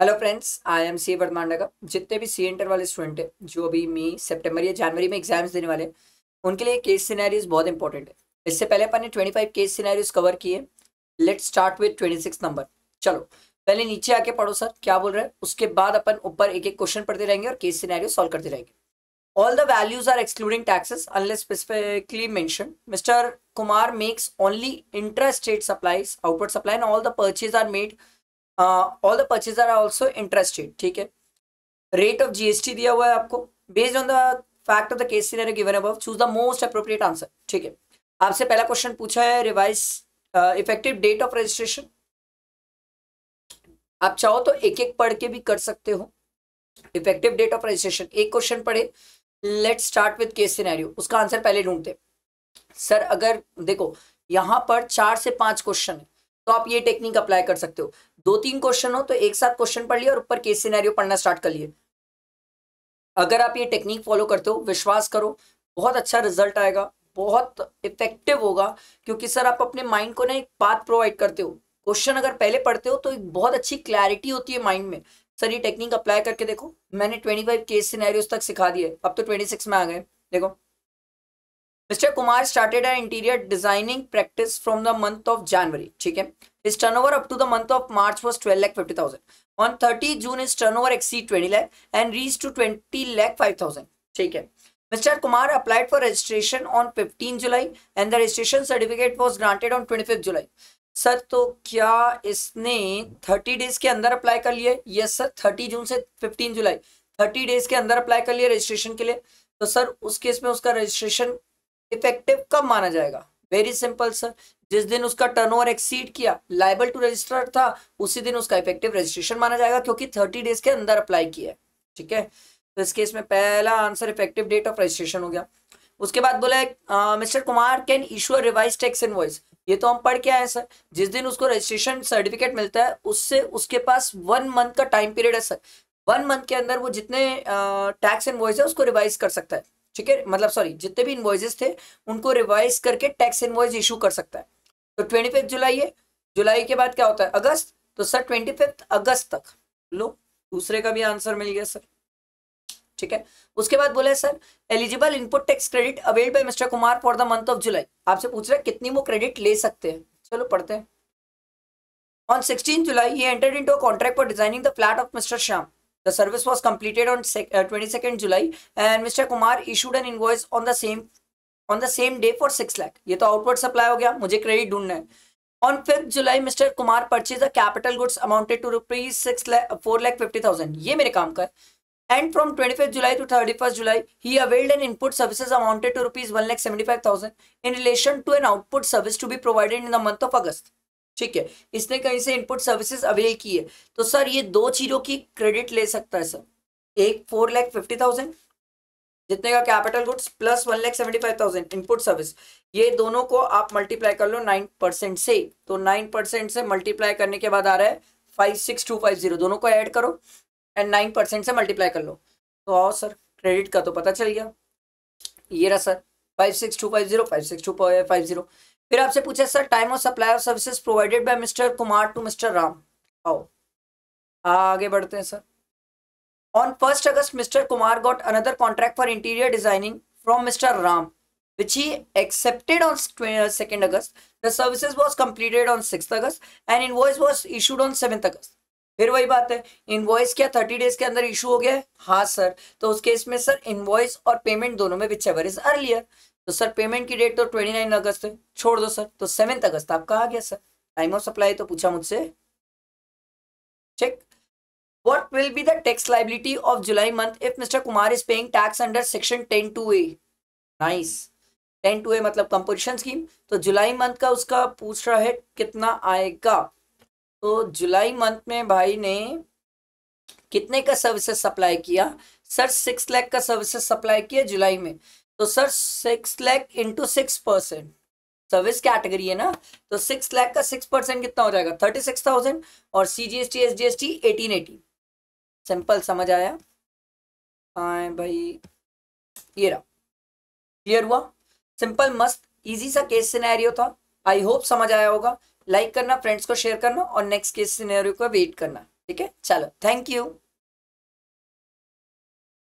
Hello friends, I am C Vardhaman का। जितने भी सी इंटर वाले स्टूडेंट हैं जो अभी मई सितंबर या जनवरी में एग्जाम्स देने वाले हैं, उनके लिए केस सिनेरियोज बहुत इंपॉर्टेंट है। इससे पहले अपन ने 25 केस सिनेरियोज कवर किए। Let's start with 26 number. चलो पहले नीचे आके पढ़ो सर क्या बोल रहे हैं, उसके बाद अपन ऊपर एक एक क्वेश्चन पढ़ते रहेंगे और केस सिनेरियो सॉल्व करते रहेंगे। All the values are excluding taxes unless specifically mentioned. Mr. Kumar makes only intrastate supplies, outward supply, and all the purchases are made. All the purchases are also intrastate. ठीक है। Rate of GST दिया हुआ है आपको। Based on the fact of the case scenario given above, choose the most appropriate answer. ठीक है। आपसे पहला क्वेश्चन पूछा है revise effective date of registration. आप चाहो तो एक एक पढ़ के भी कर सकते हो। इफेक्टिव डेट ऑफ रजिस्ट्रेशन एक क्वेश्चन पढ़े। Let's start with case scenario, उसका आंसर पहले ढूंढते। सर अगर देखो यहां पर 4 से 5 क्वेश्चन है तो आप ये टेक्निक अप्लाई कर सकते हो। 2-3 क्वेश्चन हो तो एक साथ क्वेश्चन पढ़ लिया और ऊपर केस सिनेरियो पढ़ना स्टार्ट कर लिए। अगर आप ये टेक्निक फॉलो करते हो, विश्वास करो बहुत अच्छा रिजल्ट आएगा, बहुत इफेक्टिव होगा। क्योंकि सर आप अपने माइंड को ना एक पाथ प्रोवाइड करते हो। क्वेश्चन अगर पहले पढ़ते हो तो एक बहुत अच्छी क्लैरिटी होती है माइंड में। सर ये टेक्निक अप्लाई करके देखो, मैंने 25 केस सिनेरियोज तक सिखा दिए, अब तो 26 में आ गए। देखो, Mr. Kumar started an interior designing practice from the month of January. ठीक है। His turnover up to the month of March was 12,50,000. On 30 June, his turnover exceed 20 lakh and reached to 20 lakh 5,000. ठीक है। Mr. Kumar applied for registration on 15 July and the registration certificate was granted on 25 July. Sir तो क्या इसने 30 days के अंदर apply कर लिए? Yes sir, 30 जून से 15 जुलाई 30 डेज के अंदर अप्लाई कर लिए रजिस्ट्रेशन के लिए। तो सर उस केस में उसका रजिस्ट्रेशन इफेक्टिव कब माना जाएगा? वेरी सिंपल सर, जिस दिन उसका टर्नओवर एक्सीड किया, लाइबल टू रजिस्टर था, उसी दिन उसका इफेक्टिव रजिस्ट्रेशन माना जाएगा क्योंकि 30 डेज के अंदर अप्लाई किया है। ठीक है। तो इस केस में पहला answer effective date of registration हो गया। उसके बाद बोला है mister Kumar can issue a revise tax invoice. ये तो हम पढ़ के आए सर, जिस दिन उसको रजिस्ट्रेशन सर्टिफिकेट मिलता है उससे उसके पास 1 मंथ का टाइम पीरियड है सर। 1 मंथ के अंदर वो जितने टैक्स इनवॉइस है उसको रिवाइज कर सकता है। ठीक है, मतलब सॉरी, जितने भी इनवॉइसेस थे उनको रिवाइज करके टैक्स इनवॉइस इशू कर सकता है। तो 25 जुलाई है, जुलाई के बाद क्या होता है? अगस्त। तो सर 25 अगस्त तक लो, दूसरे का भी आंसर मिल गया सर। ठीक है। उसके बाद बोले sir eligible input tax credit availed bye mister Kumar for the month of July. आपसे पूछ रहे कितनी वो क्रेडिट ले सकते हैं। चलो पढ़ते हैं। On 16 July, he entered into a contract for designing the flat of Mr. Shyam. The service was completed on 22nd July, and Mr. Kumar issued an invoice on the same day for 6 lakh. ये तो outward supply हो गया, मुझे credit ढूंढना है। On 5th July, Mr. Kumar purchased a capital goods amounted to rupees 4,50,000. ये मेरे काम का है। And from 25th July to 31st July, he availed an input services amounted to rupees 1,75,000 in relation to an output service to be provided in the month of August. ठीक है, इसने कहीं से इनपुट सर्विसेज अवेल की है तो sir ये दो चीजों की क्रेडिट ले सकता है सर। एक 4,50,000 जितने का capital goods plus 1,75,000 input service, ये दोनों को आप मल्टीप्लाई कर लो 9% से। तो 9% से मल्टीप्लाई करने के बाद आ रहा है 56250। दोनों को ऐड करो एंड 9% से मल्टीप्लाई कर लो तो आओ सर, क्रेडिट का तो पता चल गया। ये रहा सर 56250 56250। फिर आपसे पूछा sir time of supply of services provided by mister Kumar to mister Ram. आओ आगे बढ़ते हैं sir. On 1st August mister Kumar got another contract for interior designing from mister Ram which he accepted on 2nd August. The services was completed on 6th August and invoice was issued on 7th August. फिर वही बात है, invoice क्या 30 days के अंदर issue हो गया है? हाँ सर। तो उस केस में सर इनवॉइस और पेमेंट दोनों में विच एवर इज अर्लियर। तो सर पेमेंट की डेट तो 29 अगस्त है, छोड़ दो सर। तो 7 अगस्त आपका आ गया सर। टाइम ऑफ सप्लाई तो पूछा मुझसे। Check what will be the tax liability of July month if mister Kumar is paying tax under section 10(2)(a). Nice. 10(2)(a मतलब कंपोजिशन स्कीम। तो जुलाई मंथ का उसका पूछ रहा है कितना आएगा। तो जुलाई मंथ में भाई ने कितने का सर्विसेज सप्लाई किया? सर 6 लाख का सर्विसेज सप्लाई किया जुलाई में। तो sir 6 lakh into 6%, service category है ना, तो 6 लाख का 6% कितना हो जाएगा? 36,000 और CGST SGST 1880। सिंपल समझ आया? हाँ भाई, ये रहा, क्लियर हुआ? सिंपल मस्त इजी सा केस सिनेरियो था। आई होप समझ आया होगा। लाइक करना, फ्रेंड्स को शेयर करना और नेक्स्ट केस सिनेरियो का वेट करना। ठीक है, चलो थैंक यू।